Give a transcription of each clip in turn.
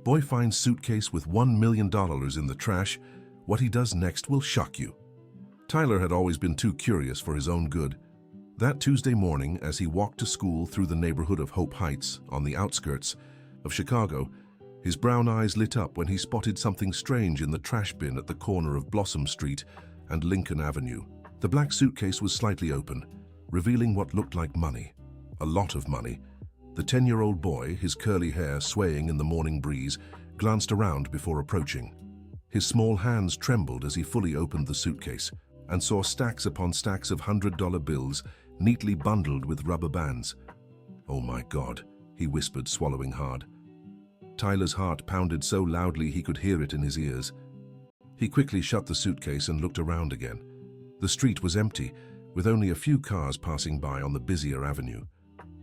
Boy finds suitcase with $1 million in the trash. What he does next will shock you. Tyler had always been too curious for his own good. That Tuesday morning, as he walked to school through the neighborhood of Hope Heights on the outskirts of Chicago, his brown eyes lit up when he spotted something strange in the trash bin at the corner of Blossom Street and Lincoln Avenue. The black suitcase was slightly open, revealing what looked like money. A lot of money. The 10-year-old boy, his curly hair swaying in the morning breeze, glanced around before approaching. His small hands trembled as he fully opened the suitcase and saw stacks upon stacks of $100 bills neatly bundled with rubber bands. "Oh my God," he whispered, swallowing hard. Tyler's heart pounded so loudly he could hear it in his ears. He quickly shut the suitcase and looked around again. The street was empty, with only a few cars passing by on the busier avenue.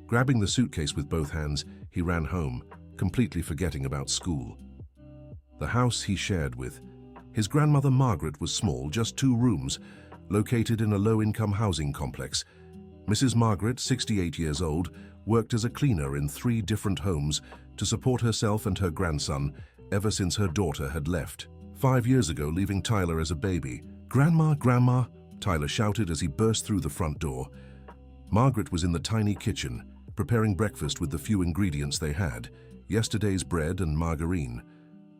Grabbing the suitcase with both hands, he ran home, completely forgetting about school. The house he shared with his grandmother Margaret was small, just 2 rooms, located in a low-income housing complex. Mrs. Margaret, 68 years old, worked as a cleaner in 3 different homes to support herself and her grandson ever since her daughter had left 5 years ago, leaving Tyler as a baby. "Grandma, Grandma," Tyler shouted as he burst through the front door. Margaret was in the tiny kitchen, preparing breakfast with the few ingredients they had, yesterday's bread and margarine.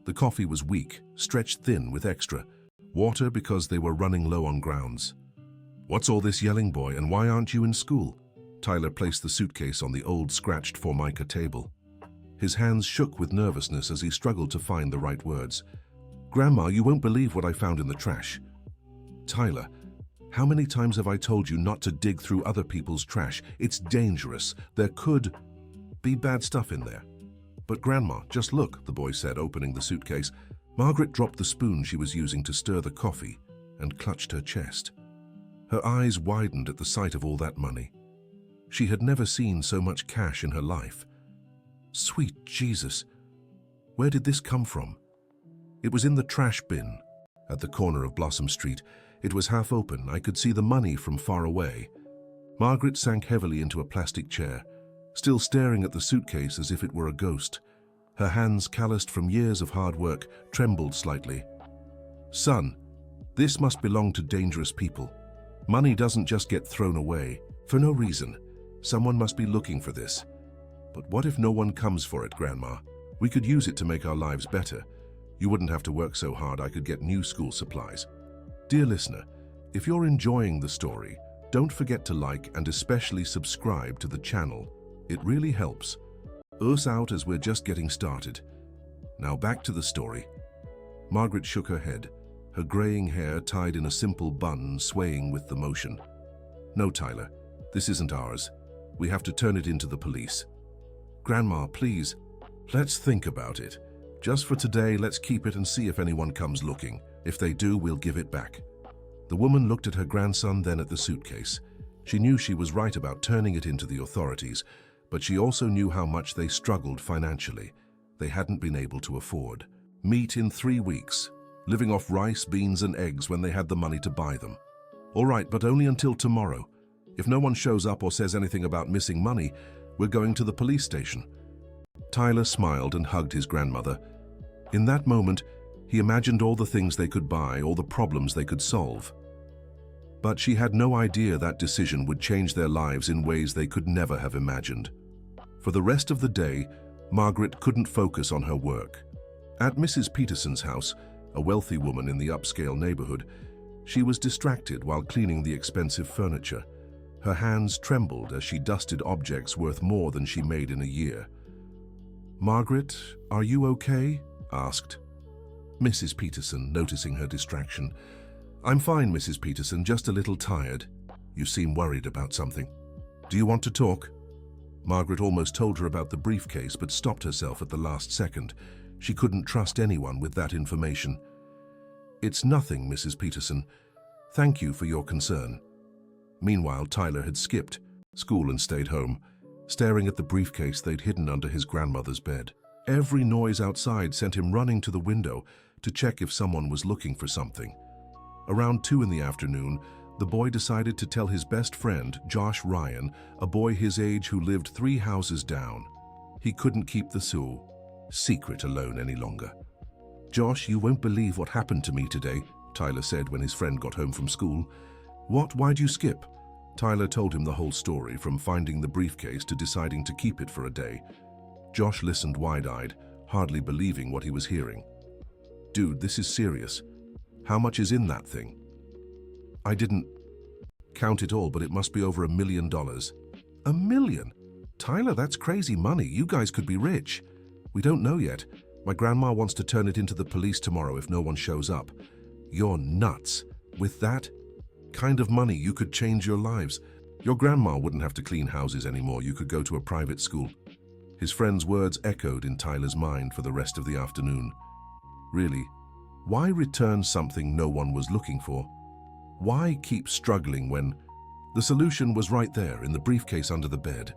The coffee was weak, stretched thin with extra water because they were running low on grounds. "What's all this yelling, boy, and why aren't you in school?" Tyler placed the suitcase on the old scratched Formica table. His hands shook with nervousness as he struggled to find the right words. "Grandma, you won't believe what I found in the trash." "Tyler, how many times have I told you not to dig through other people's trash? It's dangerous. There could be bad stuff in there." "But Grandma, just look," the boy said, opening the suitcase. Margaret dropped the spoon she was using to stir the coffee and clutched her chest. Her eyes widened at the sight of all that money. She had never seen so much cash in her life. Sweet Jesus, where did this come from? It was in the trash bin at the corner of Blossom Street. It was half open. I could see the money from far away. Margaret sank heavily into a plastic chair, still staring at the suitcase as if it were a ghost. Her hands, calloused from years of hard work, trembled slightly. "Son, this must belong to dangerous people. Money doesn't just get thrown away for no reason. Someone must be looking for this." "But what if no one comes for it, Grandma? We could use it to make our lives better. You wouldn't have to work so hard. I could get new school supplies." Dear listener, if you're enjoying the story, don't forget to like and especially subscribe to the channel. It really helps us out as we're just getting started. Now back to the story. Margaret shook her head, her graying hair tied in a simple bun swaying with the motion. "No, Tyler, this isn't ours. We have to turn it into the police." "Grandma, please, let's think about it. Just for today, let's keep it and see if anyone comes looking. If they do, we'll give it back." The woman looked at her grandson, then at the suitcase. She knew she was right about turning it into the authorities, but she also knew how much they struggled financially. They hadn't been able to afford meat in 3 weeks, living off rice, beans, and eggs when they had the money to buy them. "All right, but only until tomorrow. If no one shows up or says anything about missing money, we're going to the police station." Tyler smiled and hugged his grandmother. In that moment, he imagined all the things they could buy, all the problems they could solve. But she had no idea that decision would change their lives in ways they could never have imagined. For the rest of the day, Margaret couldn't focus on her work. At Mrs. Peterson's house, a wealthy woman in the upscale neighborhood, she was distracted while cleaning the expensive furniture. Her hands trembled as she dusted objects worth more than she made in a year. "Margaret, are you okay?" asked Mrs. Peterson, noticing her distraction. "I'm fine, Mrs. Peterson, just a little tired. You seem worried about something. Do you want to talk?" Margaret almost told her about the briefcase, but stopped herself at the last second. She couldn't trust anyone with that information. "It's nothing, Mrs. Peterson. Thank you for your concern." Meanwhile, Tyler had skipped school and stayed home, staring at the briefcase they'd hidden under his grandmother's bed. Every noise outside sent him running to the window to check if someone was looking for something. Around 2 in the afternoon, the boy decided to tell his best friend, Josh Ryan, a boy his age who lived 3 houses down. He couldn't keep the sue. secret alone any longer. "Josh, you won't believe what happened to me today," Tyler said when his friend got home from school. "What? Why'd you skip?" Tyler told him the whole story, from finding the briefcase to deciding to keep it for a day. Josh listened wide-eyed, hardly believing what he was hearing. "Dude, this is serious. How much is in that thing?" "I didn't count it all, but it must be over $1 million. $1 million? Tyler, that's crazy money. You guys could be rich." "We don't know yet. My grandma wants to turn it into the police tomorrow if no one shows up." "You're nuts. With that kind of money, you could change your lives. Your grandma wouldn't have to clean houses anymore. You could go to a private school." His friend's words echoed in Tyler's mind for the rest of the afternoon. Really, why return something no one was looking for? Why keep struggling when the solution was right there in the briefcase under the bed?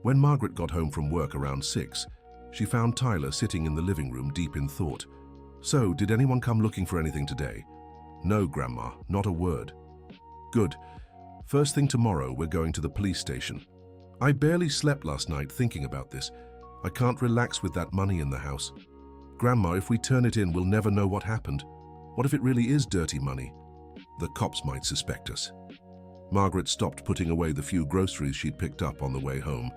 When Margaret got home from work around 6, she found Tyler sitting in the living room deep in thought. "So, did anyone come looking for anything today?" "No, Grandma, not a word." "Good. First thing tomorrow, we're going to the police station. I barely slept last night thinking about this. I can't relax with that money in the house. Grandma, if we turn it in, we'll never know what happened. What if it really is dirty money? The cops might suspect us." Margaret stopped putting away the few groceries she'd picked up on the way home.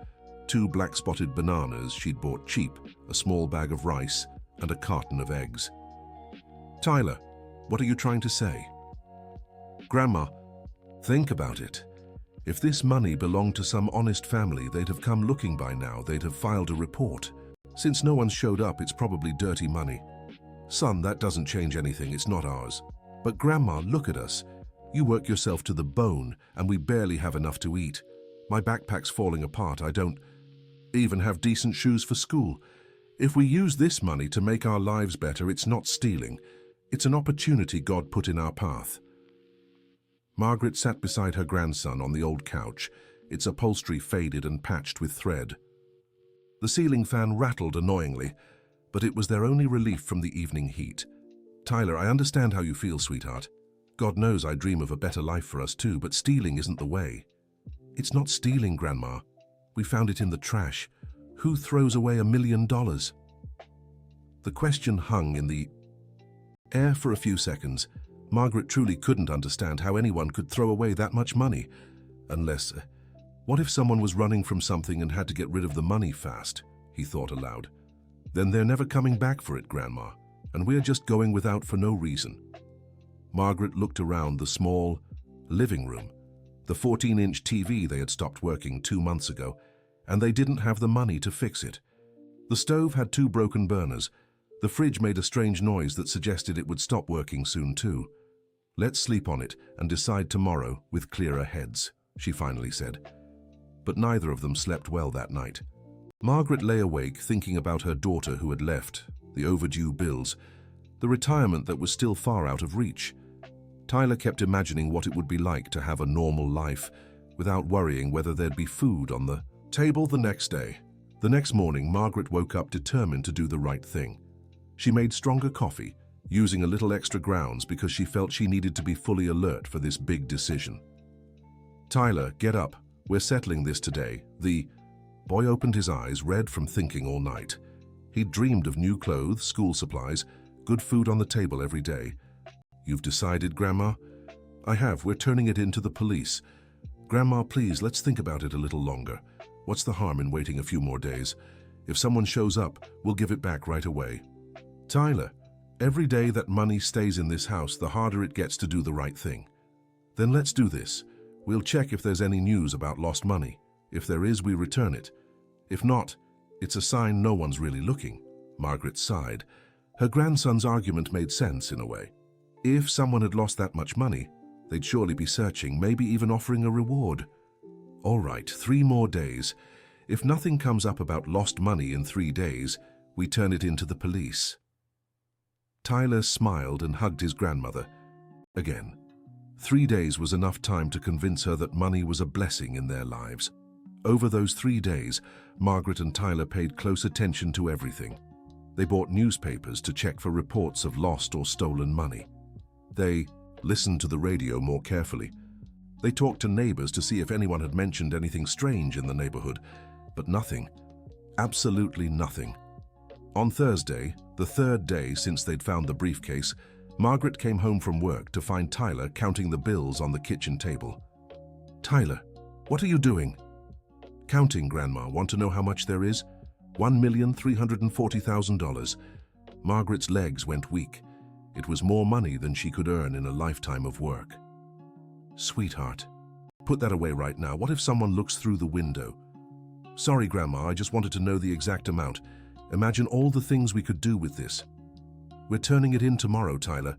2 black-spotted bananas she'd bought cheap, a small bag of rice, and a carton of eggs. "Tyler, what are you trying to say?" "Grandma, think about it. If this money belonged to some honest family, they'd have come looking by now. They'd have filed a report. Since no one showed up, it's probably dirty money." "Son, that doesn't change anything. It's not ours." "But Grandma, look at us. You work yourself to the bone, and we barely have enough to eat. My backpack's falling apart. I don't even have decent shoes for school. If we use this money to make our lives better, it's not stealing. It's an opportunity God put in our path." Margaret sat beside her grandson on the old couch, its upholstery faded and patched with thread. The ceiling fan rattled annoyingly, but it was their only relief from the evening heat. "Tyler, I understand how you feel, sweetheart. God knows I dream of a better life for us too, but stealing isn't the way." "It's not stealing, Grandma. We found it in the trash. Who throws away $1 million? The question hung in the air for a few seconds. Margaret truly couldn't understand how anyone could throw away that much money. Unless, what if someone was running from something and had to get rid of the money fast? He thought aloud. Then they're never coming back for it, Grandma, and we're just going without for no reason. Margaret looked around the small living room. The 14-inch TV they had stopped working 2 months ago, and they didn't have the money to fix it. The stove had 2 broken burners. The fridge made a strange noise that suggested it would stop working soon too. "Let's sleep on it and decide tomorrow with clearer heads," she finally said. But neither of them slept well that night. Margaret lay awake thinking about her daughter who had left, the overdue bills, the retirement that was still far out of reach. Tyler kept imagining what it would be like to have a normal life without worrying whether there'd be food on the table the next day. The next morning, Margaret woke up determined to do the right thing. She made stronger coffee, using a little extra grounds because she felt she needed to be fully alert for this big decision. "Tyler, get up. We're settling this today." The boy opened his eyes, red from thinking all night. He'd dreamed of new clothes, school supplies, good food on the table every day. "You've decided, Grandma?" "I have. We're turning it in to the police." "Grandma, please, let's think about it a little longer. What's the harm in waiting a few more days? If someone shows up, we'll give it back right away." "Tyler, every day that money stays in this house, the harder it gets to do the right thing." "Then let's do this. We'll check if there's any news about lost money. If there is, we return it. If not, it's a sign no one's really looking." Margaret sighed. Her grandson's argument made sense in a way. If someone had lost that much money, they'd surely be searching, maybe even offering a reward. "All right, 3 more days. If nothing comes up about lost money in 3 days, we turn it into the police." Tyler smiled and hugged his grandmother. Again, 3 days was enough time to convince her that money was a blessing in their lives. Over those 3 days, Margaret and Tyler paid close attention to everything. They bought newspapers to check for reports of lost or stolen money. They listened to the radio more carefully. They talked to neighbors to see if anyone had mentioned anything strange in the neighborhood, but nothing. Absolutely nothing. On Thursday, the third day since they'd found the briefcase, Margaret came home from work to find Tyler counting the bills on the kitchen table. "Tyler, what are you doing?" "Counting, Grandma. Want to know how much there is?" $1,340,000. Margaret's legs went weak. It was more money than she could earn in a lifetime of work. "Sweetheart, put that away right now. What if someone looks through the window?" "Sorry, Grandma, I just wanted to know the exact amount. Imagine all the things we could do with this." "We're turning it in tomorrow, Tyler.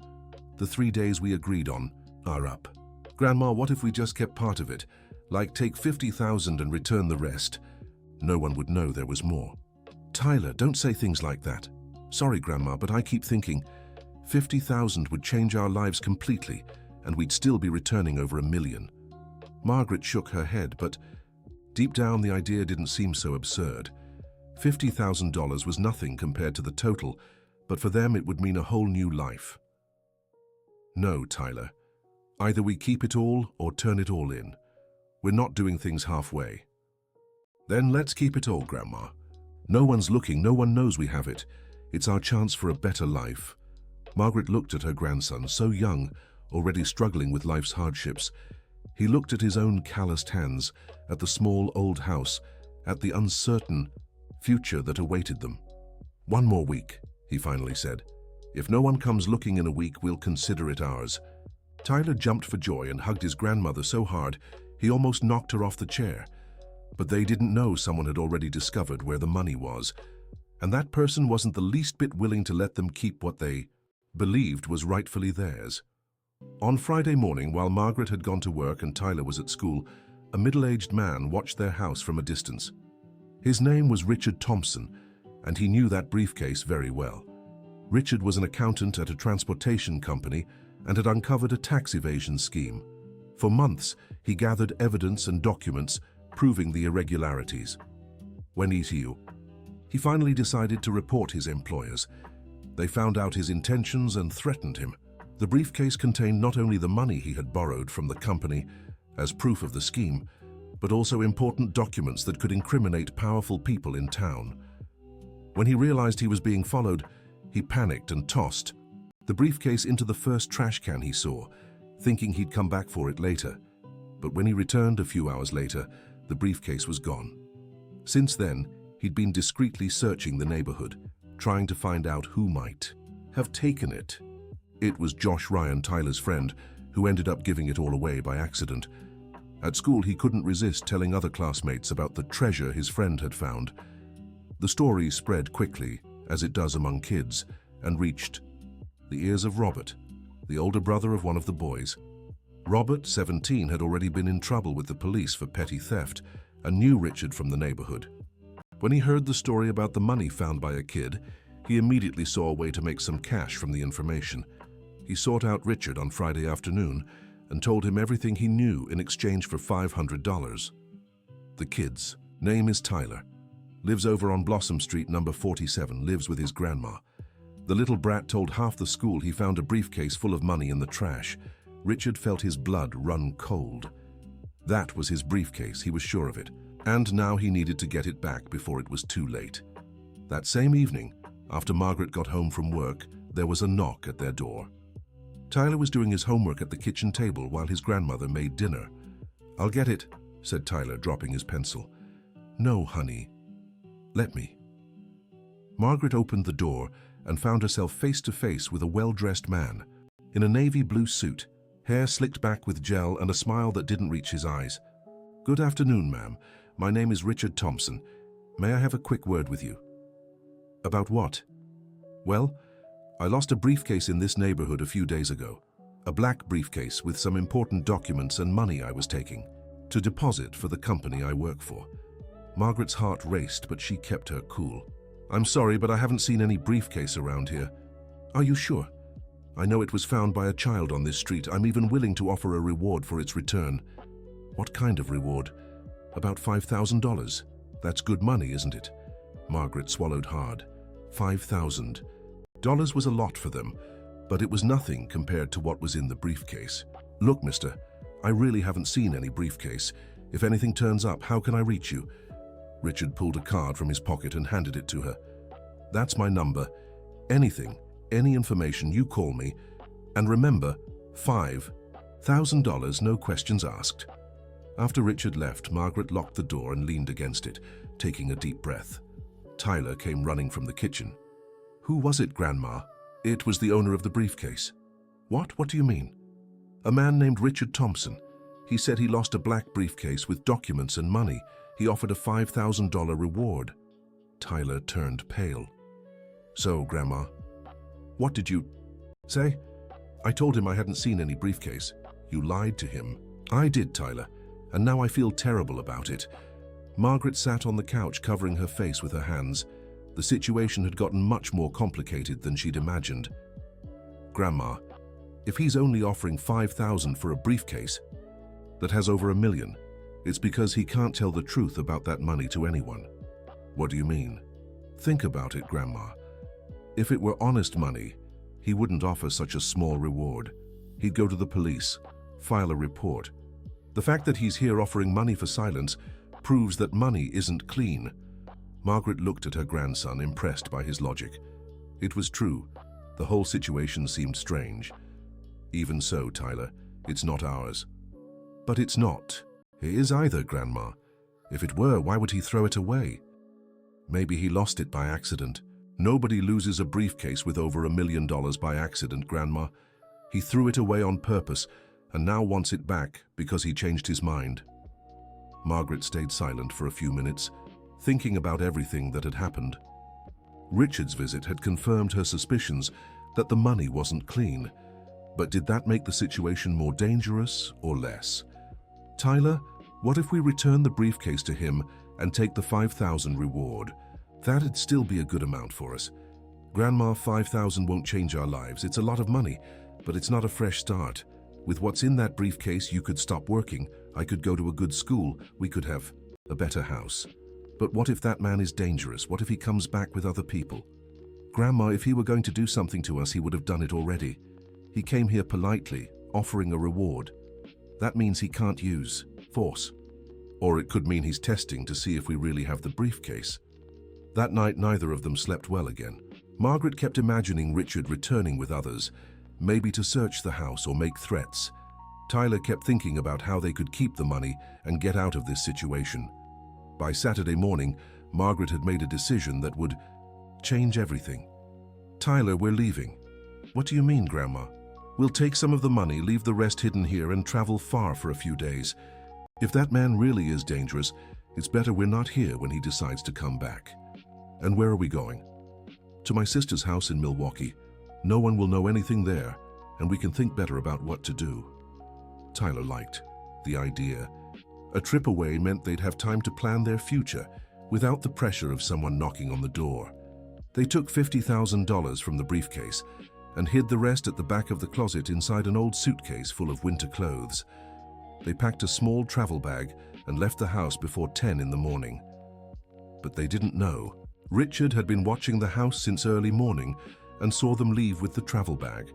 The 3 days we agreed on are up." "Grandma, what if we just kept part of it? Like take 50,000 and return the rest? No one would know there was more." "Tyler, don't say things like that." "Sorry, Grandma, but I keep thinking 50,000 would change our lives completely, and we'd still be returning over $1 million. Margaret shook her head, but deep down the idea didn't seem so absurd. $50,000 was nothing compared to the total, but for them it would mean a whole new life. "No, Tyler. Either we keep it all or turn it all in. We're not doing things halfway." "Then let's keep it all, Grandma. No one's looking, no one knows we have it. It's our chance for a better life." Margaret looked at her grandson, so young, already struggling with life's hardships. He looked at his own calloused hands, at the small old house, at the uncertain future that awaited them. "One more week," he finally said. "If no one comes looking in a week, we'll consider it ours." Tyler jumped for joy and hugged his grandmother so hard he almost knocked her off the chair. But they didn't know someone had already discovered where the money was, and that person wasn't the least bit willing to let them keep what they believed was rightfully theirs. On Friday morning, while Margaret had gone to work and Tyler was at school, a middle-aged man watched their house from a distance. His name was Richard Thompson, and he knew that briefcase very well. Richard was an accountant at a transportation company and had uncovered a tax evasion scheme. For months, he gathered evidence and documents proving the irregularities. When he finally decided to report his employers. They found out his intentions and threatened him. The briefcase contained not only the money he had borrowed from the company as proof of the scheme, but also important documents that could incriminate powerful people in town. When he realized he was being followed, he panicked and tossed the briefcase into the first trash can he saw, thinking he'd come back for it later. But when he returned a few hours later, the briefcase was gone. Since then, he'd been discreetly searching the neighborhood, trying to find out who might have taken it. It was Josh Ryan, Tyler's friend, who ended up giving it all away by accident. At school, he couldn't resist telling other classmates about the treasure his friend had found. The story spread quickly, as it does among kids, and reached the ears of Robert, the older brother of one of the boys. Robert, 17, had already been in trouble with the police for petty theft and knew Richard from the neighborhood. When he heard the story about the money found by a kid, he immediately saw a way to make some cash from the information. He sought out Richard on Friday afternoon and told him everything he knew in exchange for $500. The kid's name is Tyler. Lives over on Blossom Street, number 47, lives with his grandma. The little brat told half the school he found a briefcase full of money in the trash. Richard felt his blood run cold. That was his briefcase, he was sure of it, and now he needed to get it back before it was too late. That same evening, after Margaret got home from work, there was a knock at their door. Tyler was doing his homework at the kitchen table while his grandmother made dinner. "I'll get it," said Tyler, dropping his pencil. "No, honey. Let me." Margaret opened the door and found herself face to face with a well-dressed man in a navy blue suit, hair slicked back with gel and a smile that didn't reach his eyes. "Good afternoon, ma'am. My name is Richard Thompson. May I have a quick word with you?" "About what?" "Well, I lost a briefcase in this neighborhood a few days ago. A black briefcase with some important documents and money I was taking to deposit for the company I work for." Margaret's heart raced, but she kept her cool. "I'm sorry, but I haven't seen any briefcase around here." "Are you sure? I know it was found by a child on this street. I'm even willing to offer a reward for its return." "What kind of reward?" "About $5,000. That's good money, isn't it?" Margaret swallowed hard. $5,000 was a lot for them, but it was nothing compared to what was in the briefcase. "Look, mister, I really haven't seen any briefcase. If anything turns up, how can I reach you?" Richard pulled a card from his pocket and handed it to her. That's my number. Anything, any information, you call me. And remember, $5,000, no questions asked. After Richard left, Margaret locked the door and leaned against it, taking a deep breath. Tyler came running from the kitchen. Who was it, Grandma? It was the owner of the briefcase. What? What do you mean? A man named Richard Thompson. He said he lost a black briefcase with documents and money. He offered a $5,000 reward. Tyler turned pale. So, Grandma, what did you say? I told him I hadn't seen any briefcase. You lied to him. I did, Tyler, and now I feel terrible about it. Margaret sat on the couch covering her face with her hands. The situation had gotten much more complicated than she'd imagined. Grandma, if he's only offering $5,000 for a briefcase that has over $1 million, it's because he can't tell the truth about that money to anyone. What do you mean? Think about it, Grandma. If it were honest money, he wouldn't offer such a small reward. He'd go to the police, file a report. The fact that he's here offering money for silence proves that money isn't clean. Margaret looked at her grandson, impressed by his logic. It was true. The whole situation seemed strange. Even so, Tyler, it's not ours. But it's not. It is either, Grandma. If it were, why would he throw it away? Maybe he lost it by accident. Nobody loses a briefcase with over $1 million by accident, Grandma. He threw it away on purpose and now wants it back because he changed his mind. Margaret stayed silent for a few minutes, thinking about everything that had happened. Richard's visit had confirmed her suspicions that the money wasn't clean. But did that make the situation more dangerous or less? Tyler, what if we return the briefcase to him and take the $5,000 reward? That'd still be a good amount for us. Grandma, $5,000 won't change our lives. It's a lot of money, but it's not a fresh start. With what's in that briefcase, you could stop working. I could go to a good school. We could have a better house. But what if that man is dangerous? What if he comes back with other people? Grandma, if he were going to do something to us, he would have done it already. He came here politely, offering a reward. That means he can't use force. Or it could mean he's testing to see if we really have the briefcase. That night, neither of them slept well again. Margaret kept imagining Richard returning with others, maybe to search the house or make threats. Tyler kept thinking about how they could keep the money and get out of this situation. By Saturday morning, Margaret had made a decision that would change everything. Tyler, we're leaving. What do you mean, Grandma? We'll take some of the money, leave the rest hidden here, and travel far for a few days. If that man really is dangerous, it's better we're not here when he decides to come back. And where are we going? To my sister's house in Milwaukee. No one will know anything there, and we can think better about what to do. Tyler liked the idea. A trip away meant they'd have time to plan their future without the pressure of someone knocking on the door. They took $50,000 from the briefcase and hid the rest at the back of the closet inside an old suitcase full of winter clothes. They packed a small travel bag and left the house before 10 in the morning. But they didn't know. Richard had been watching the house since early morning and saw them leave with the travel bag.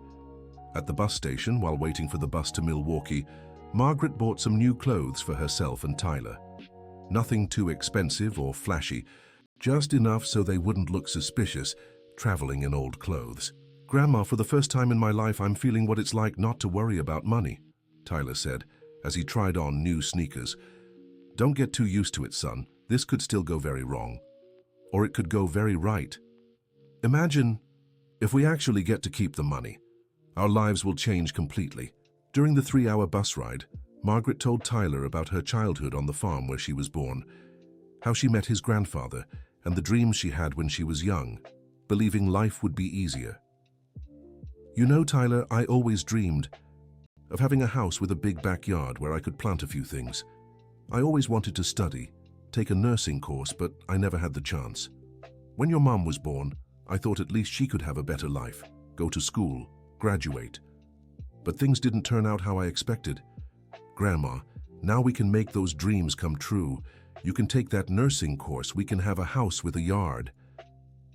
At the bus station, while waiting for the bus to Milwaukee, Margaret bought some new clothes for herself and Tyler. Nothing too expensive or flashy, just enough so they wouldn't look suspicious traveling in old clothes. Grandma, for the first time in my life, I'm feeling what it's like not to worry about money, Tyler said as he tried on new sneakers. Don't get too used to it, son. This could still go very wrong. Or it could go very right. Imagine if we actually get to keep the money. Our lives will change completely. During the 3-hour bus ride, Margaret told Tyler about her childhood on the farm where she was born, how she met his grandfather, and the dreams she had when she was young, believing life would be easier. You know, Tyler, I always dreamed of having a house with a big backyard where I could plant a few things. I always wanted to study, take a nursing course, but I never had the chance. When your mom was born, I thought at least she could have a better life, go to school, graduate. But things didn't turn out how I expected. Grandma, now we can make those dreams come true. You can take that nursing course. We can have a house with a yard.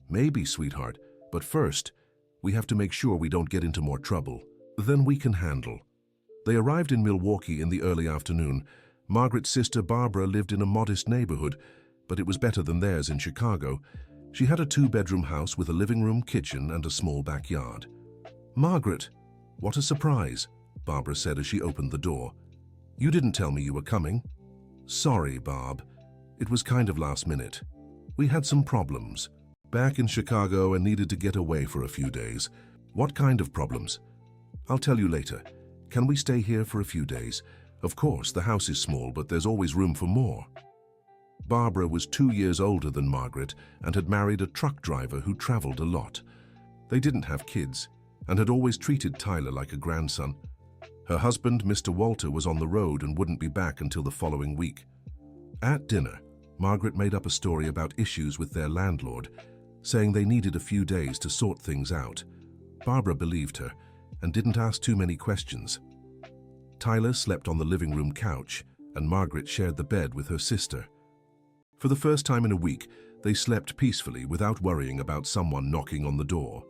Maybe, sweetheart, but first, we have to make sure we don't get into more trouble. Then we can handle. They arrived in Milwaukee in the early afternoon. Margaret's sister Barbara lived in a modest neighborhood, but it was better than theirs in Chicago. She had a two-bedroom house with a living room, kitchen, and a small backyard. "Margaret, what a surprise," Barbara said as she opened the door. "You didn't tell me you were coming." "Sorry, Barb. It was kind of last minute. We had some problems. Back in Chicago and needed to get away for a few days." "What kind of problems?" "I'll tell you later. Can we stay here for a few days?" "Of course, the house is small, but there's always room for more." Barbara was 2 years older than Margaret and had married a truck driver who traveled a lot. They didn't have kids and had always treated Tyler like a grandson. Her husband, Mr. Walter, was on the road and wouldn't be back until the following week. At dinner, Margaret made up a story about issues with their landlord, saying they needed a few days to sort things out. Barbara believed her and didn't ask too many questions. Tyler slept on the living room couch and Margaret shared the bed with her sister. For the first time in a week, they slept peacefully without worrying about someone knocking on the door.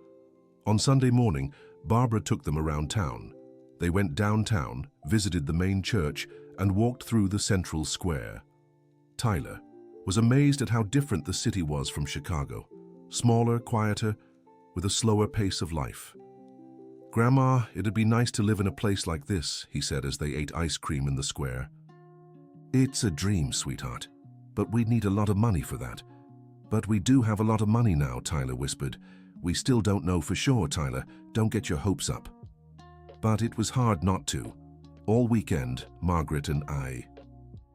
On Sunday morning, Barbara took them around town. They went downtown, visited the main church, and walked through the central square. Tyler was amazed at how different the city was from Chicago. Smaller, quieter, with a slower pace of life. "Grandma, it'd be nice to live in a place like this," he said as they ate ice cream in the square. "It's a dream, sweetheart, but we'd need a lot of money for that." "But we do have a lot of money now," Tyler whispered. "We still don't know for sure, Tyler. Don't get your hopes up." But it was hard not to. All weekend, Margaret and I.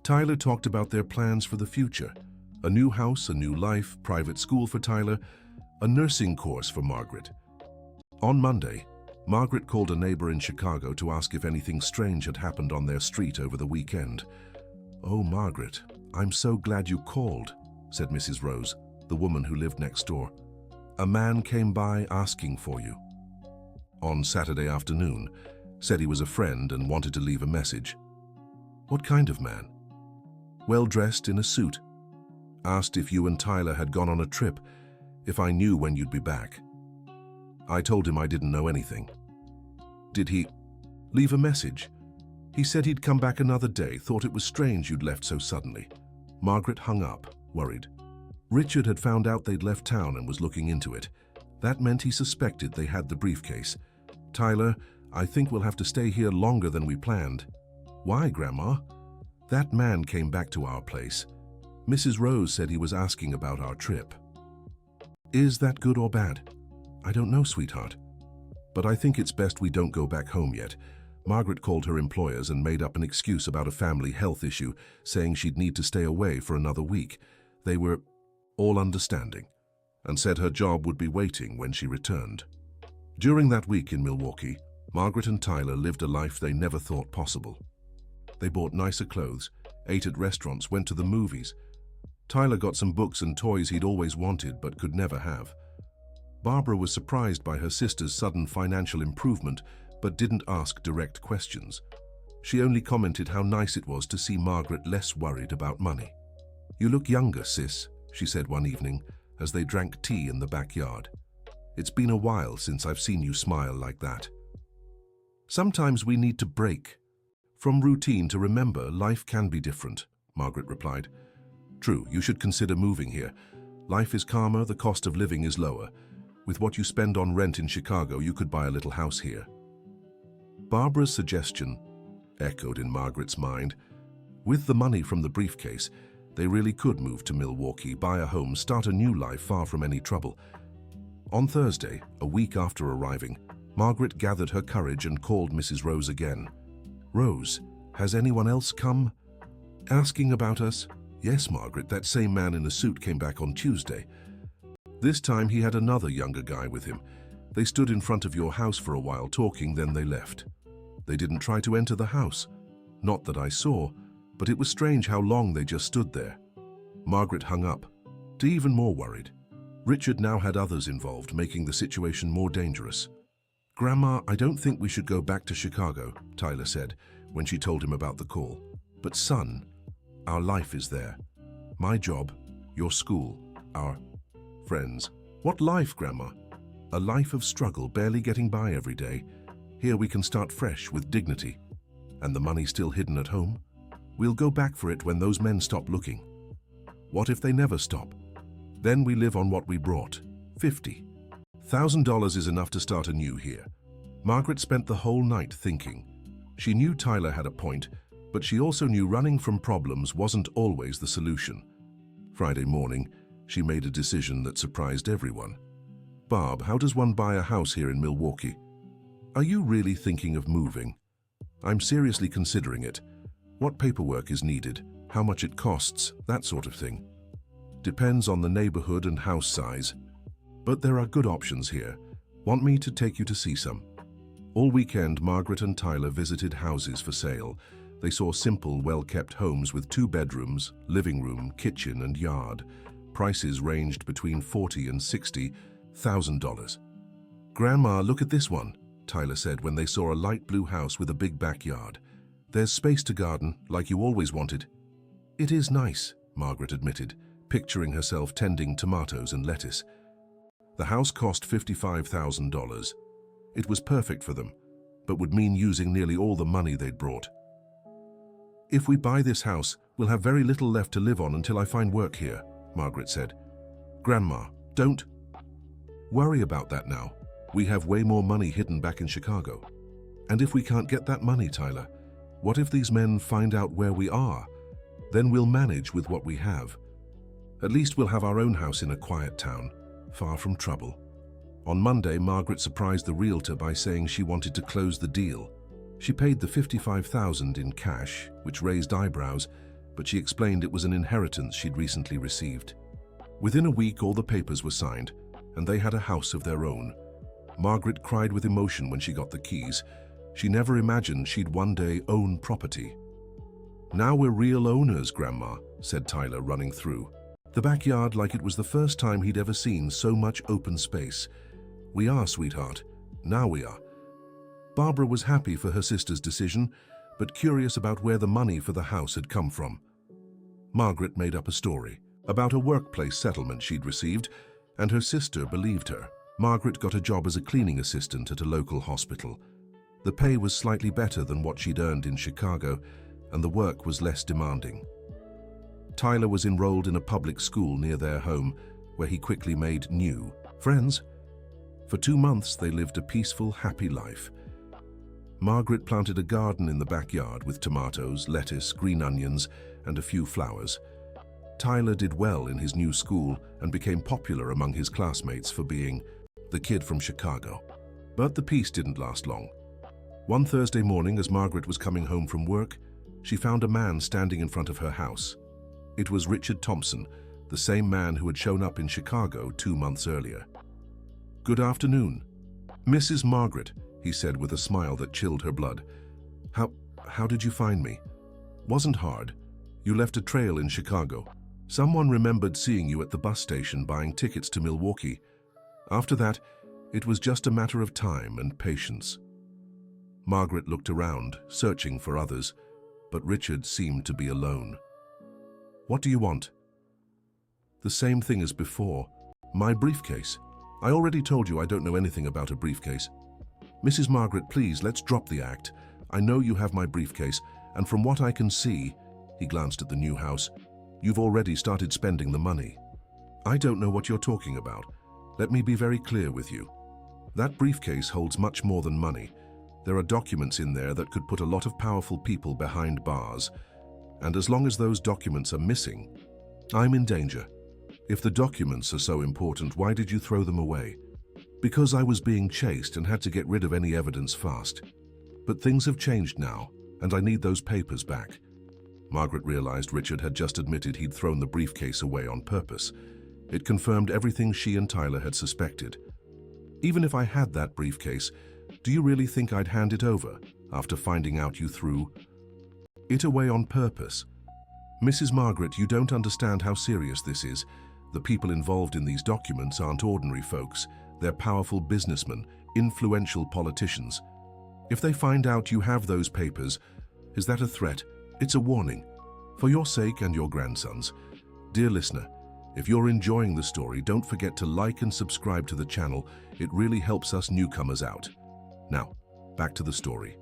Tyler talked about their plans for the future. A new house, a new life, private school for Tyler, a nursing course for Margaret. On Monday, Margaret called a neighbor in Chicago to ask if anything strange had happened on their street over the weekend. "Oh, Margaret, I'm so glad you called," said Mrs. Rose, the woman who lived next door. "A man came by asking for you on Saturday afternoon, said he was a friend and wanted to leave a message." "What kind of man?" "Well dressed in a suit. Asked if you and Tyler had gone on a trip, if I knew when you'd be back." I told him I didn't know anything. "Did he leave a message?" "He said he'd come back another day, thought it was strange you'd left so suddenly." Margaret hung up, worried. Richard had found out they'd left town and was looking into it. That meant he suspected they had the briefcase. "Tyler, I think we'll have to stay here longer than we planned." "Why, Grandma?" "That man came back to our place. Mrs. Rose said he was asking about our trip." "Is that good or bad?" "I don't know, sweetheart. But I think it's best we don't go back home yet." Margaret called her employers and made up an excuse about a family health issue, saying she'd need to stay away for another week. They were all understanding and said her job would be waiting when she returned. During that week in Milwaukee, Margaret and Tyler lived a life they never thought possible. They bought nicer clothes, ate at restaurants, went to the movies. Tyler got some books and toys he'd always wanted but could never have. Barbara was surprised by her sister's sudden financial improvement but didn't ask direct questions. She only commented how nice it was to see Margaret less worried about money. "You look younger, sis," she said one evening as they drank tea in the backyard. "It's been a while since I've seen you smile like that." "Sometimes we need to break from routine to remember life can be different," Margaret replied. "True, you should consider moving here. Life is calmer, the cost of living is lower. With what you spend on rent in Chicago, you could buy a little house here." Barbara's suggestion echoed in Margaret's mind. With the money from the briefcase, they really could move to Milwaukee, buy a home, start a new life far from any trouble. On Thursday, a week after arriving, Margaret gathered her courage and called Mrs. Rose again. "Rose, has anyone else come? Asking about us?" "Yes, Margaret, that same man in a suit came back on Tuesday. This time he had another younger guy with him. They stood in front of your house for a while talking, then they left. They didn't try to enter the house. Not that I saw, but it was strange how long they just stood there." Margaret hung up, even more worried. Richard now had others involved, making the situation more dangerous. "Grandma, I don't think we should go back to Chicago," Tyler said when she told him about the call. "But son, our life is there. My job, your school, our friends." "What life, Grandma?" "A life of struggle, barely getting by every day. Here we can start fresh with dignity. And the money still hidden at home? We'll go back for it when those men stop looking." "What if they never stop?" Then we live on what we brought. $50,000 is enough to start anew here. Margaret spent the whole night thinking. She knew Tyler had a point, but she also knew running from problems wasn't always the solution. Friday morning, she made a decision that surprised everyone. "Barb, how does one buy a house here in Milwaukee? Are you really thinking of moving?" "I'm seriously considering it. What paperwork is needed, how much it costs, that sort of thing. Depends on the neighborhood and house size. But there are good options here. Want me to take you to see some?" All weekend, Margaret and Tyler visited houses for sale. They saw simple, well-kept homes with 2 bedrooms, living room, kitchen, and yard. Prices ranged between $40,000 and $60,000. "Grandma, look at this one," Tyler said when they saw a light blue house with a big backyard. "There's space to garden, like you always wanted." "It is nice," Margaret admitted, picturing herself tending tomatoes and lettuce. The house cost $55,000. It was perfect for them, but would mean using nearly all the money they'd brought. "If we buy this house, we'll have very little left to live on until I find work here," Margaret said. "Grandma, don't worry about that now. We have way more money hidden back in Chicago. And if we can't get that money, Tyler, what if these men find out where we are? Then we'll manage with what we have. At least we'll have our own house in a quiet town, far from trouble." On Monday, Margaret surprised the realtor by saying she wanted to close the deal. She paid the $55,000 in cash, which raised eyebrows, but she explained it was an inheritance she'd recently received. Within a week, all the papers were signed, and they had a house of their own. Margaret cried with emotion when she got the keys. She never imagined she'd one day own property. "Now we're real owners, Grandma," said Tyler, running through the backyard like it was the first time he'd ever seen so much open space. "We are, sweetheart. Now we are." Barbara was happy for her sister's decision, but curious about where the money for the house had come from. Margaret made up a story about a workplace settlement she'd received, and her sister believed her. Margaret got a job as a cleaning assistant at a local hospital. The pay was slightly better than what she'd earned in Chicago, and the work was less demanding. Tyler was enrolled in a public school near their home, where he quickly made new friends. For 2 months, they lived a peaceful, happy life. Margaret planted a garden in the backyard with tomatoes, lettuce, green onions, and a few flowers. Tyler did well in his new school and became popular among his classmates for being the kid from Chicago. But the peace didn't last long. One Thursday morning, as Margaret was coming home from work, she found a man standing in front of her house. It was Richard Thompson, the same man who had shown up in Chicago 2 months earlier. "Good afternoon, Mrs. Margaret," he said with a smile that chilled her blood. How did you find me?" "Wasn't hard. You left a trail in Chicago. Someone remembered seeing you at the bus station buying tickets to Milwaukee. After that, it was just a matter of time and patience." Margaret looked around, searching for others, but Richard seemed to be alone. "What do you want?" "The same thing as before. My briefcase. I already told you I don't know anything about a briefcase. Mrs. Margaret, please, let's drop the act. I know you have my briefcase, and from what I can see," he glanced at the new house, "you've already started spending the money." "I don't know what you're talking about. Let me be very clear with you. That briefcase holds much more than money. There are documents in there that could put a lot of powerful people behind bars. And as long as those documents are missing, I'm in danger. If the documents are so important, why did you throw them away?" "Because I was being chased and had to get rid of any evidence fast. But things have changed now, and I need those papers back." Margaret realized Richard had just admitted he'd thrown the briefcase away on purpose. It confirmed everything she and Tyler had suspected. "Even if I had that briefcase, do you really think I'd hand it over after finding out you threw it away on purpose?" "Mrs. Margaret, you don't understand how serious this is. The people involved in these documents aren't ordinary folks. They're powerful businessmen, influential politicians. If they find out you have those papers, is that a threat? It's a warning. For your sake and your grandson's. Dear listener, if you're enjoying the story, don't forget to like and subscribe to the channel. It really helps us newcomers out. Now, back to the story.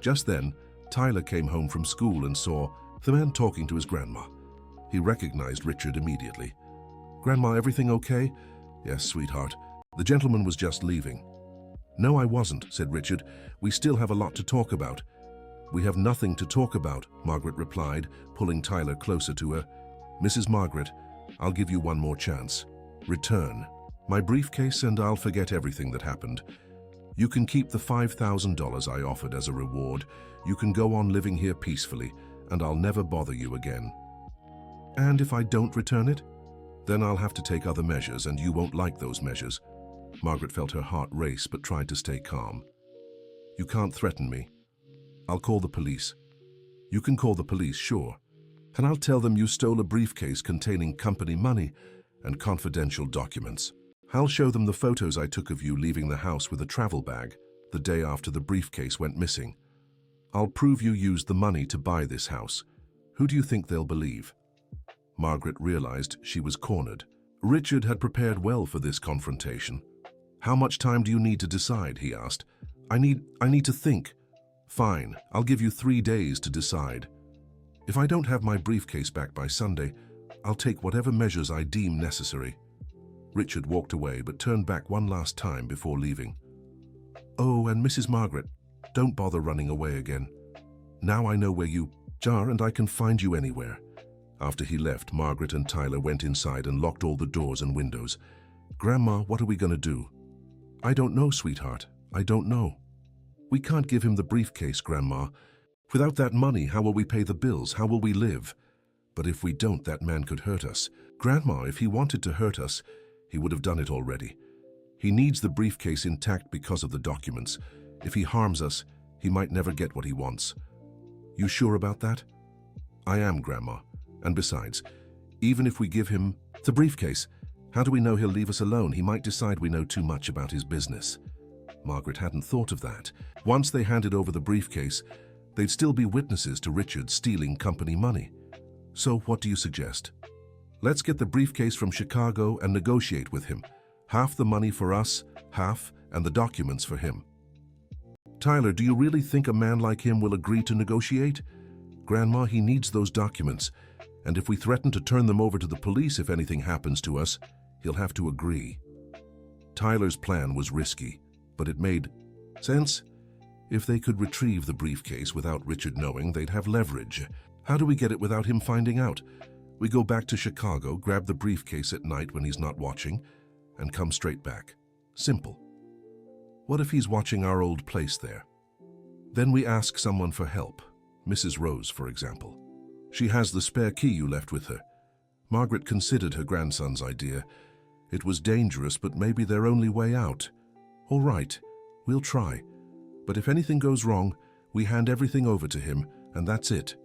Just then, Tyler came home from school and saw the man talking to his grandma. He recognized Richard immediately. Grandma, everything okay? Yes, sweetheart. The gentleman was just leaving. No, I wasn't, said Richard. We still have a lot to talk about. We have nothing to talk about, Margaret replied, pulling Tyler closer to her. Mrs. Margaret, I'll give you one more chance. Return my briefcase and I'll forget everything that happened. You can keep the $5,000 I offered as a reward. You can go on living here peacefully, and I'll never bother you again. And if I don't return it? Then I'll have to take other measures, and you won't like those measures. Margaret felt her heart race but tried to stay calm. You can't threaten me. I'll call the police. You can call the police, sure. And I'll tell them you stole a briefcase containing company money and confidential documents. I'll show them the photos I took of you leaving the house with a travel bag the day after the briefcase went missing. I'll prove you used the money to buy this house. Who do you think they'll believe? Margaret realized she was cornered. Richard had prepared well for this confrontation. How much time do you need to decide? He asked. I need to think. Fine, I'll give you 3 days to decide. If I don't have my briefcase back by Sunday, I'll take whatever measures I deem necessary. Richard walked away but turned back one last time before leaving. Oh, and Mrs. Margaret, don't bother running away again. Now I know where you are and I can find you anywhere. After he left, Margaret and Tyler went inside and locked all the doors and windows. Grandma, what are we going to do? I don't know, sweetheart. I don't know. We can't give him the briefcase, Grandma. Without that money, how will we pay the bills? How will we live? But if we don't, that man could hurt us. Grandma, if he wanted to hurt us, he would have done it already. He needs the briefcase intact because of the documents. If he harms us, he might never get what he wants. You sure about that? I am, Grandma. And besides, even if we give him the briefcase, how do we know he'll leave us alone? He might decide we know too much about his business. Margaret hadn't thought of that. Once they handed over the briefcase, they'd still be witnesses to Richard stealing company money. So what do you suggest? Let's get the briefcase from Chicago and negotiate with him. Half the money for us, half, and the documents for him. Tyler, do you really think a man like him will agree to negotiate? Grandma, he needs those documents, and if we threaten to turn them over to the police if anything happens to us, he'll have to agree. Tyler's plan was risky, but it made sense. If they could retrieve the briefcase without Richard knowing, they'd have leverage. How do we get it without him finding out? We go back to Chicago, grab the briefcase at night when he's not watching, and come straight back. Simple. What if he's watching our old place there? Then we ask someone for help. Mrs. Rose, for example. She has the spare key you left with her. Margaret considered her grandson's idea. It was dangerous, but maybe their only way out. All right, we'll try. But if anything goes wrong, we hand everything over to him, and that's it.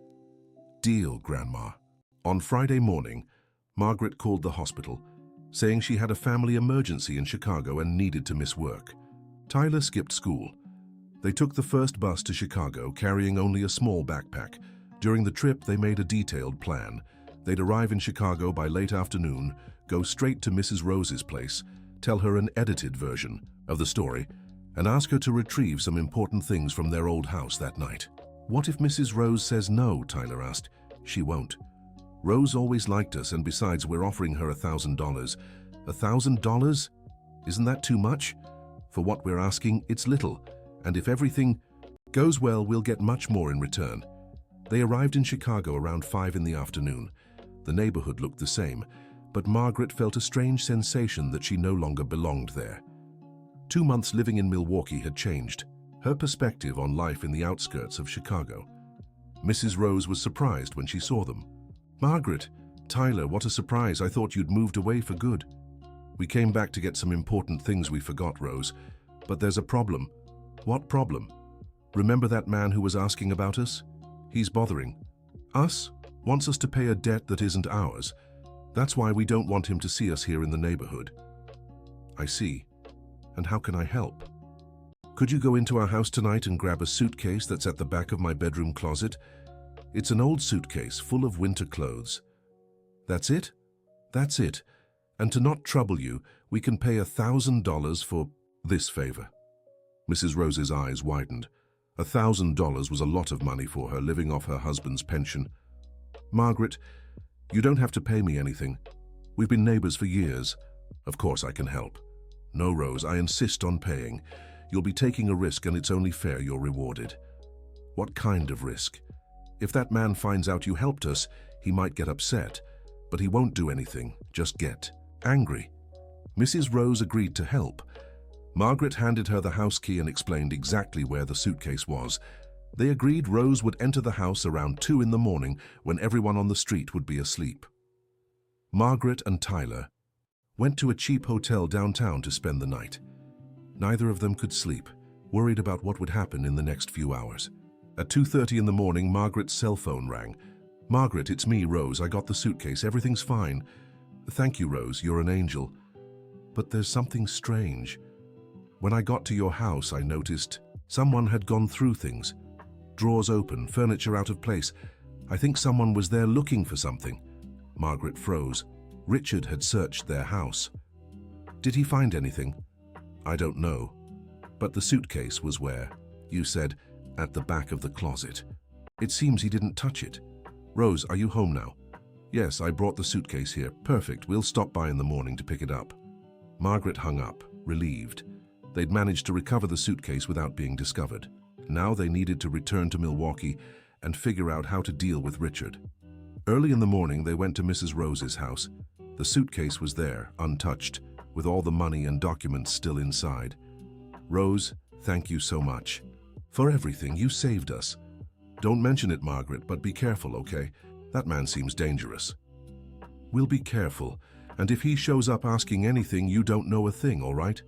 Deal, Grandma. On Friday morning, Margaret called the hospital, saying she had a family emergency in Chicago and needed to miss work. Tyler skipped school. They took the first bus to Chicago, carrying only a small backpack. During the trip, they made a detailed plan. They'd arrive in Chicago by late afternoon, go straight to Mrs. Rose's place, tell her an edited version of the story, and ask her to retrieve some important things from their old house that night. What if Mrs. Rose says no? Tyler asked. She won't. Rose always liked us, and besides, we're offering her $1,000. $1,000? Isn't that too much? For what we're asking, it's little, and if everything goes well, we'll get much more in return. They arrived in Chicago around 5 in the afternoon. The neighborhood looked the same, but Margaret felt a strange sensation that she no longer belonged there. 2 months living in Milwaukee had changed her perspective on life in the outskirts of Chicago. Mrs. Rose was surprised when she saw them. Margaret, Tyler, what a surprise. I thought you'd moved away for good. We came back to get some important things we forgot, Rose. But there's a problem. What problem? Remember that man who was asking about us? He's bothering us, wants us to pay a debt that isn't ours. That's why we don't want him to see us here in the neighborhood. I see. And how can I help? Could you go into our house tonight and grab a suitcase that's at the back of my bedroom closet? It's an old suitcase full of winter clothes. That's it? That's it. And to not trouble you, we can pay $1,000 for this favor. Mrs. Rose's eyes widened. $1,000 was a lot of money for her, living off her husband's pension. Margaret, you don't have to pay me anything. We've been neighbors for years. Of course I can help. No, Rose, I insist on paying. You'll be taking a risk and it's only fair you're rewarded. What kind of risk? If that man finds out you helped us, he might get upset, but he won't do anything, just get angry. Mrs. Rose agreed to help. Margaret handed her the house key and explained exactly where the suitcase was. They agreed Rose would enter the house around 2 in the morning when everyone on the street would be asleep. Margaret and Tyler went to a cheap hotel downtown to spend the night. Neither of them could sleep, worried about what would happen in the next few hours. At 2:30 in the morning, Margaret's cell phone rang. "Margaret, it's me, Rose. I got the suitcase. Everything's fine." "Thank you, Rose. You're an angel. But there's something strange. When I got to your house, I noticed someone had gone through things. Drawers open, furniture out of place. I think someone was there looking for something." Margaret froze. Richard had searched their house. "Did he find anything?" "I don't know. But the suitcase was where? You said, at the back of the closet. It seems he didn't touch it. Rose, are you home now?" "Yes, I brought the suitcase here. Perfect. We'll stop by in the morning to pick it up." Margaret hung up, relieved. They'd managed to recover the suitcase without being discovered. Now they needed to return to Milwaukee and figure out how to deal with Richard. Early in the morning, they went to Mrs. Rose's house. The suitcase was there, untouched, with all the money and documents still inside. "Rose, thank you so much. For everything, you saved us. Don't mention it, Margaret, but be careful, okay? That man seems dangerous." "We'll be careful, and if he shows up asking anything, you don't know a thing, all right?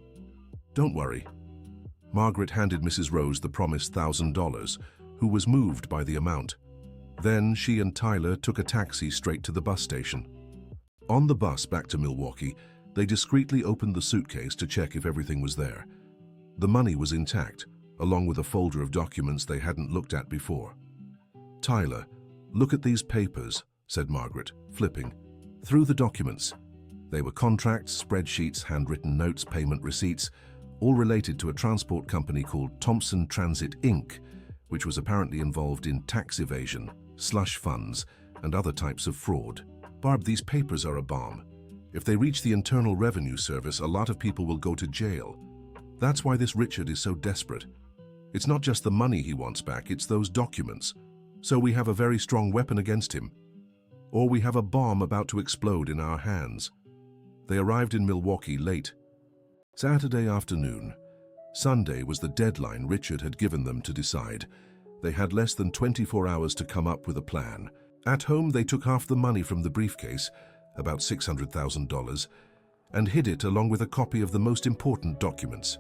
Don't worry." Margaret handed Mrs. Rose the promised $1,000, who was moved by the amount. Then she and Tyler took a taxi straight to the bus station. On the bus back to Milwaukee, they discreetly opened the suitcase to check if everything was there. The money was intact, along with a folder of documents they hadn't looked at before. "Tyler, look at these papers," said Margaret, flipping through the documents. They were contracts, spreadsheets, handwritten notes, payment receipts, all related to a transport company called Thompson Transit Inc., which was apparently involved in tax evasion, slush funds, and other types of fraud. "Barb, these papers are a bomb. If they reach the Internal Revenue Service, a lot of people will go to jail. That's why this Richard is so desperate. It's not just the money he wants back, it's those documents. So we have a very strong weapon against him. Or we have a bomb about to explode in our hands." They arrived in Milwaukee late Saturday afternoon. Sunday was the deadline Richard had given them to decide. They had less than 24 hours to come up with a plan. At home, they took half the money from the briefcase, about $600,000, and hid it along with a copy of the most important documents.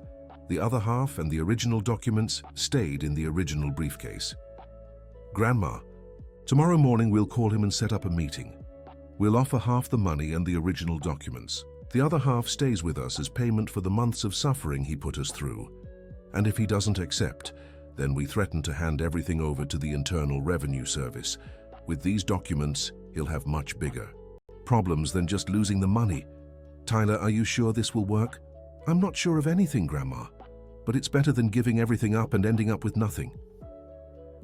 The other half and the original documents stayed in the original briefcase. "Grandma, tomorrow morning we'll call him and set up a meeting. We'll offer half the money and the original documents. The other half stays with us as payment for the months of suffering he put us through. And if he doesn't accept, then we threaten to hand everything over to the Internal Revenue Service. With these documents, he'll have much bigger problems than just losing the money. Tyler, are you sure this will work?" "I'm not sure of anything, Grandma, but it's better than giving everything up and ending up with nothing."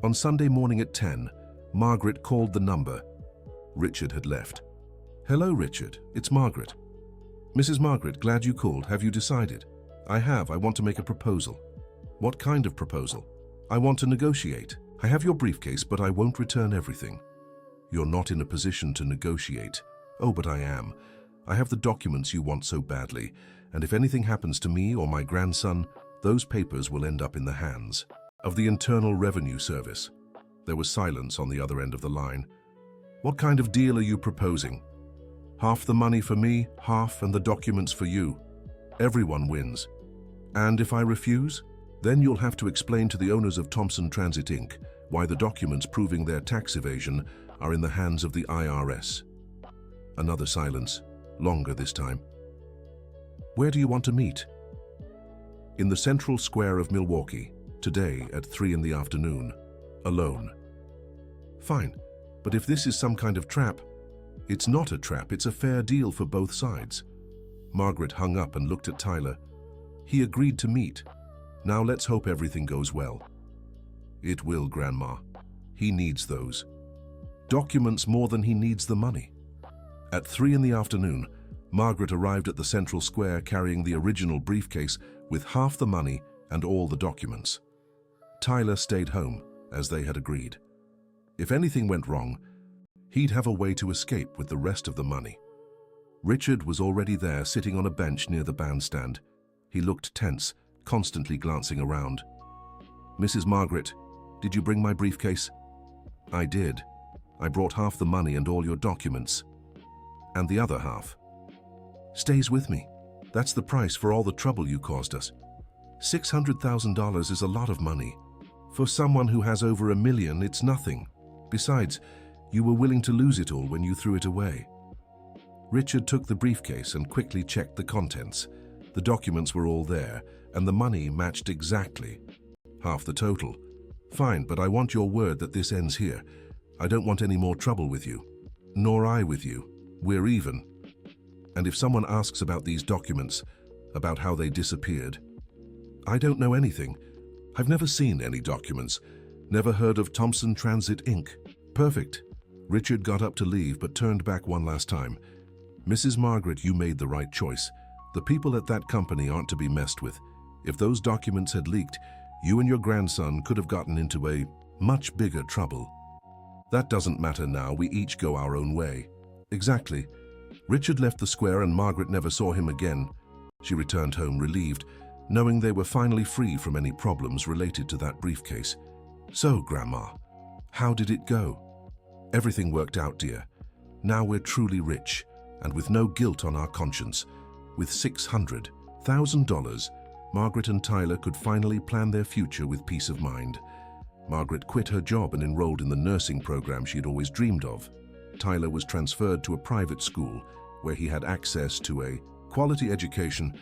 On Sunday morning at 10, Margaret called the number. Richard had left. "Hello, Richard. It's Margaret." "Mrs. Margaret, glad you called. Have you decided?" "I have. I want to make a proposal." "What kind of proposal?" "I want to negotiate. I have your briefcase, but I won't return everything." "You're not in a position to negotiate." "Oh, but I am. I have the documents you want so badly, and if anything happens to me or my grandson, those papers will end up in the hands of the Internal Revenue Service." There was silence on the other end of the line. "What kind of deal are you proposing?" "Half the money for me, half and the documents for you. Everyone wins." "And if I refuse?" "Then you'll have to explain to the owners of Thompson Transit Inc. why the documents proving their tax evasion are in the hands of the IRS." Another silence, longer this time. "Where do you want to meet?" "In the central square of Milwaukee, today at 3 in the afternoon, alone." "Fine, but if this is some kind of trap..." "It's not a trap, it's a fair deal for both sides." Margaret hung up and looked at Tyler. "He agreed to meet. Now let's hope everything goes well." "It will, Grandma. He needs those documents more than he needs the money. At 3 in the afternoon, Margaret arrived at the central square carrying the original briefcase with half the money and all the documents. Tyler stayed home, as they had agreed. If anything went wrong, he'd have a way to escape with the rest of the money. Richard was already there, sitting on a bench near the bandstand. He looked tense, constantly glancing around. "Mrs. Margaret, did you bring my briefcase?" "I did. I brought half the money and all your documents." "And the other half?" "Stays with me. That's the price for all the trouble you caused us. $600,000 is a lot of money. For someone who has over $1 million, it's nothing. Besides, you were willing to lose it all when you threw it away." Richard took the briefcase and quickly checked the contents. The documents were all there, and the money matched exactly. Half the total. "Fine, but I want your word that this ends here. I don't want any more trouble with you. Nor I with you. We're even. And if someone asks about these documents, about how they disappeared, I don't know anything. I've never seen any documents. Never heard of Thompson Transit Inc. Perfect." Richard got up to leave but turned back one last time. "Mrs. Margaret, you made the right choice. The people at that company aren't to be messed with. If those documents had leaked, you and your grandson could have gotten into a much bigger trouble. That doesn't matter now. We each go our own way." "Exactly." Richard left the square and Margaret never saw him again. She returned home relieved, knowing they were finally free from any problems related to that briefcase. "So, Grandma, how did it go?" "Everything worked out, dear. Now we're truly rich, and with no guilt on our conscience. With $600,000, Margaret and Tyler could finally plan their future with peace of mind. Margaret quit her job and enrolled in the nursing program she'd always dreamed of. Tyler was transferred to a private school where he had access to a quality education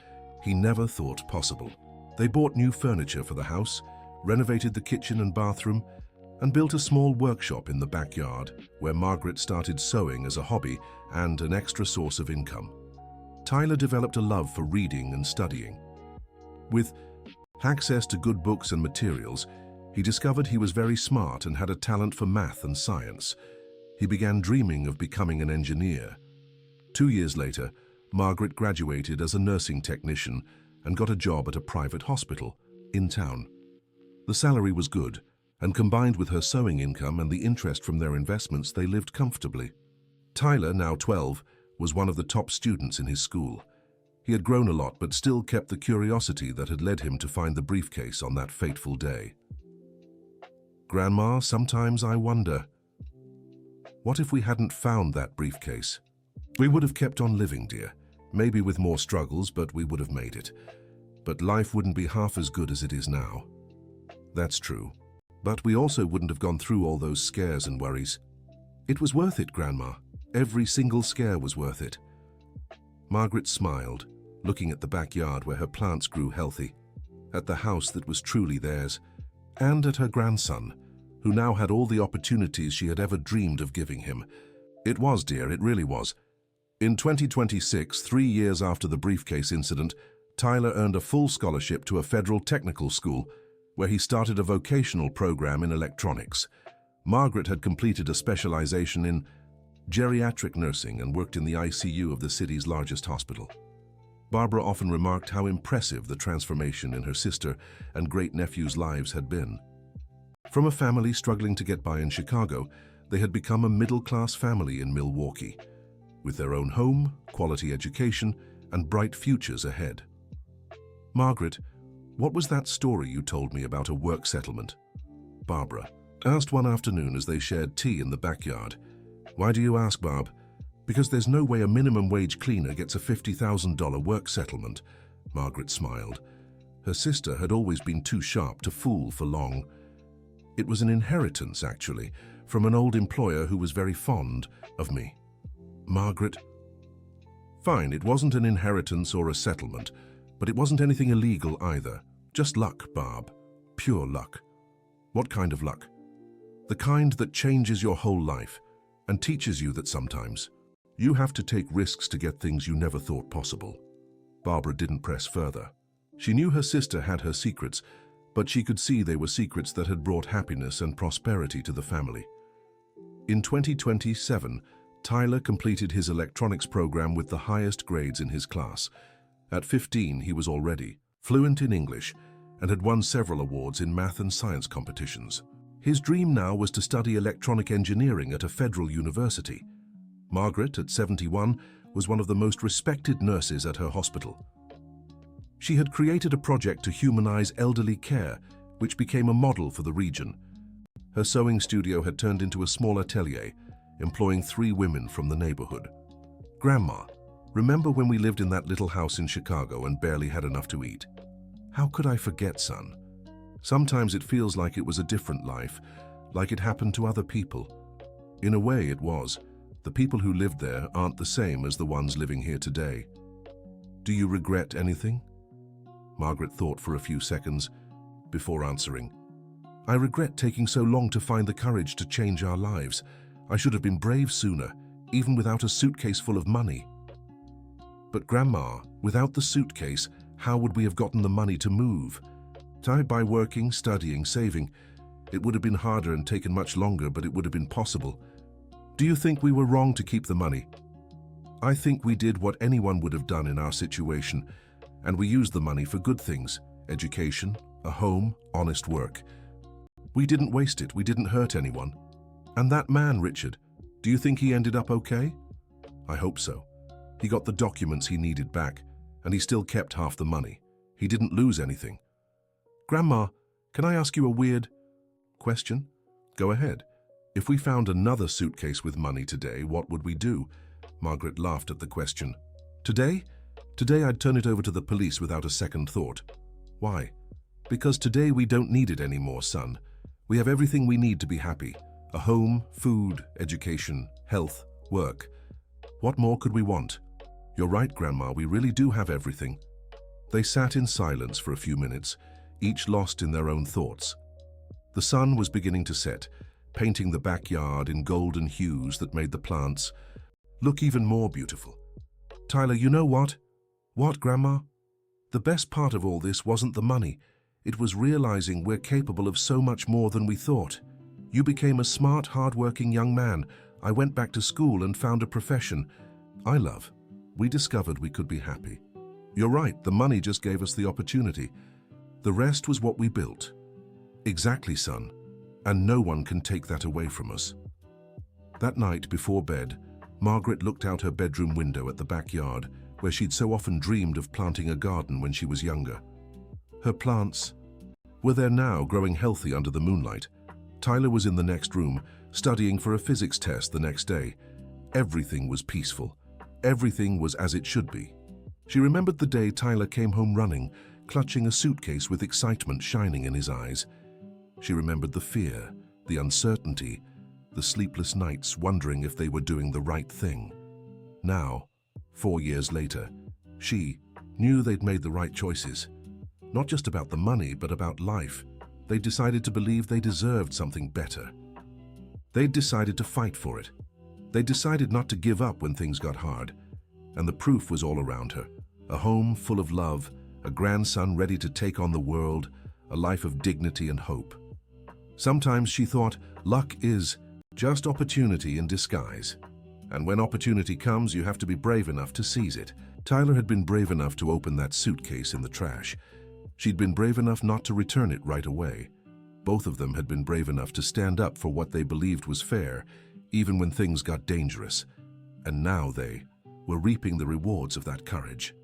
he never thought possible. They bought new furniture for the house, renovated the kitchen and bathroom, and built a small workshop in the backyard where Margaret started sewing as a hobby and an extra source of income. Tyler developed a love for reading and studying. With access to good books and materials, he discovered he was very smart and had a talent for math and science. He began dreaming of becoming an engineer. 2 years later, Margaret graduated as a nursing technician and got a job at a private hospital in town. The salary was good, and combined with her sewing income and the interest from their investments, they lived comfortably. Tyler, now 12, was one of the top students in his school. He had grown a lot but still kept the curiosity that had led him to find the briefcase on that fateful day. "Grandma, sometimes I wonder, what if we hadn't found that briefcase? We would have kept on living, dear. Maybe with more struggles, but we would have made it. But life wouldn't be half as good as it is now." "That's true. But we also wouldn't have gone through all those scares and worries. It was worth it, Grandma. Every single scare was worth it." Margaret smiled, looking at the backyard where her plants grew healthy, at the house that was truly theirs, and at her grandson, who now had all the opportunities she had ever dreamed of giving him. It was, dear, it really was. In 2026, 3 years after the briefcase incident, Tyler earned a full scholarship to a federal technical school where he started a vocational program in electronics. Margaret had completed a specialization in geriatric nursing and worked in the ICU of the city's largest hospital. Barbara often remarked how impressive the transformation in her sister and great-nephew's lives had been. From a family struggling to get by in Chicago, they had become a middle-class family in Milwaukee, with their own home, quality education, and bright futures ahead. "Margaret, what was that story you told me about a work settlement?" Barbara asked one afternoon as they shared tea in the backyard. "Why do you ask, Barb?" "Because there's no way a minimum wage cleaner gets a $50,000 work settlement." Margaret smiled. Her sister had always been too sharp to fool for long. "It was an inheritance, actually, from an old employer who was very fond of me." Margaret, "Fine, it wasn't an inheritance or a settlement, but it wasn't anything illegal either. Just luck, Barb. Pure luck." "What kind of luck?" "The kind that changes your whole life and teaches you that sometimes you have to take risks to get things you never thought possible." Barbara didn't press further. She knew her sister had her secrets, but she could see they were secrets that had brought happiness and prosperity to the family. In 2027, Tyler completed his electronics program with the highest grades in his class. At 15, he was already fluent in English and had won several awards in math and science competitions. His dream now was to study electronic engineering at a federal university. Margaret, at 71, was one of the most respected nurses at her hospital. She had created a project to humanize elderly care, which became a model for the region. Her sewing studio had turned into a small atelier, employing 3 women from the neighborhood. "Grandma, remember when we lived in that little house in Chicago and barely had enough to eat?" "How could I forget, son? Sometimes it feels like it was a different life, like it happened to other people." In a way, it was. The people who lived there aren't the same as the ones living here today. "Do you regret anything?" Margaret thought for a few seconds before answering. "I regret taking so long to find the courage to change our lives. I should have been brave sooner, even without a suitcase full of money." "But Grandma, without the suitcase, how would we have gotten the money to move?" "By working, studying, saving. It would have been harder and taken much longer, but it would have been possible." "Do you think we were wrong to keep the money?" "I think we did what anyone would have done in our situation, and we used the money for good things: education, a home, honest work. We didn't waste it, we didn't hurt anyone." "And that man, Richard, do you think he ended up okay?" "I hope so. He got the documents he needed back, and he still kept half the money. He didn't lose anything." "Grandma, can I ask you a weird question?" "Go ahead." "If we found another suitcase with money today, what would we do?" Margaret laughed at the question. "Today? Today I'd turn it over to the police without a second thought." "Why?" "Because today we don't need it anymore, son. We have everything we need to be happy. A home, food, education, health, work. What more could we want?" "You're right, Grandma, we really do have everything." They sat in silence for a few minutes, each lost in their own thoughts. The sun was beginning to set, painting the backyard in golden hues that made the plants look even more beautiful. "Tyler, you know what?" "What, Grandma?" "The best part of all this wasn't the money. It was realizing we're capable of so much more than we thought. You became a smart, hard-working young man. I went back to school and found a profession I love. We discovered we could be happy. You're right, the money just gave us the opportunity. The rest was what we built." "Exactly, son. And no one can take that away from us." That night, before bed, Margaret looked out her bedroom window at the backyard, where she'd so often dreamed of planting a garden when she was younger. Her plants were there now, growing healthy under the moonlight. Tyler was in the next room, studying for a physics test the next day. Everything was peaceful. Everything was as it should be. She remembered the day Tyler came home running, clutching a suitcase with excitement shining in his eyes. She remembered the fear, the uncertainty, the sleepless nights wondering if they were doing the right thing. Now, 4 years later, she knew they'd made the right choices. Not just about the money, but about life. They'd decided to believe they deserved something better. They'd decided to fight for it. They decided not to give up when things got hard. And the proof was all around her. A home full of love, a grandson ready to take on the world, a life of dignity and hope. Sometimes she thought luck is just opportunity in disguise. And when opportunity comes, you have to be brave enough to seize it. Tyler had been brave enough to open that suitcase in the trash. She'd been brave enough not to return it right away. Both of them had been brave enough to stand up for what they believed was fair, even when things got dangerous. And now they were reaping the rewards of that courage.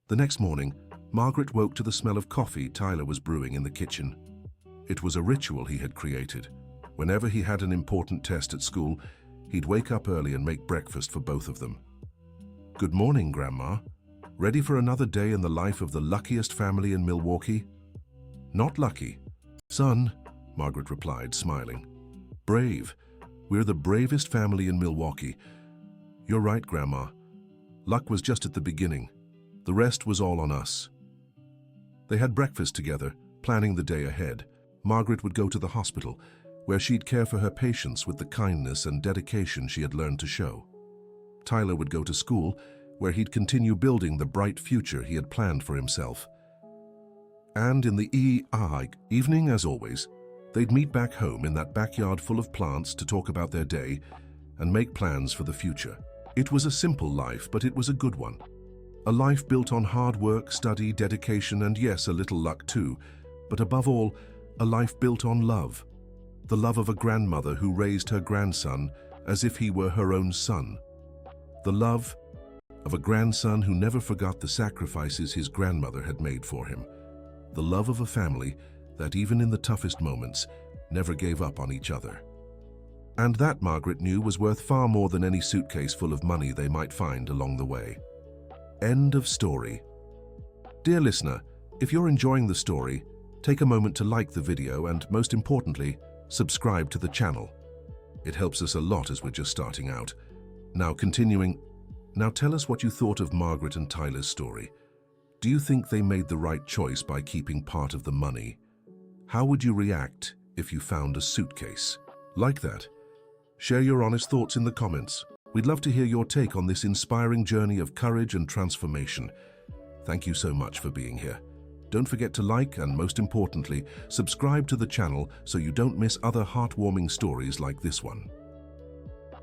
The next morning, Margaret woke to the smell of coffee Tyler was brewing in the kitchen. It was a ritual he had created. Whenever he had an important test at school, he'd wake up early and make breakfast for both of them. "Good morning, Grandma. Ready for another day in the life of the luckiest family in Milwaukee?" "Not lucky, son," Margaret replied, smiling. "Brave. We're the bravest family in Milwaukee." "You're right, Grandma. Luck was just at the beginning. The rest was all on us." They had breakfast together, planning the day ahead. Margaret would go to the hospital, where she'd care for her patients with the kindness and dedication she had learned to show. Tyler would go to school, where he'd continue building the bright future he had planned for himself. And in the evening, as always, they'd meet back home in that backyard full of plants to talk about their day and make plans for the future. It was a simple life, but it was a good one. A life built on hard work, study, dedication, and yes, a little luck too. But above all, a life built on love. The love of a grandmother who raised her grandson as if he were her own son. The love of a grandson who never forgot the sacrifices his grandmother had made for him. The love of a family that, even in the toughest moments, never gave up on each other. And that, Margaret knew, was worth far more than any suitcase full of money they might find along the way. End of story. Dear listener, if you're enjoying the story, take a moment to like the video and, most importantly, subscribe to the channel. It helps us a lot as we're just starting out. Now tell us what you thought of Margaret and Tyler's story. Do you think they made the right choice by keeping part of the money? How would you react if you found a suitcase like that? Share your honest thoughts in the comments. We'd love to hear your take on this inspiring journey of courage and transformation. Thank you so much for being here. Don't forget to like and, most importantly, subscribe to the channel so you don't miss other heartwarming stories like this one.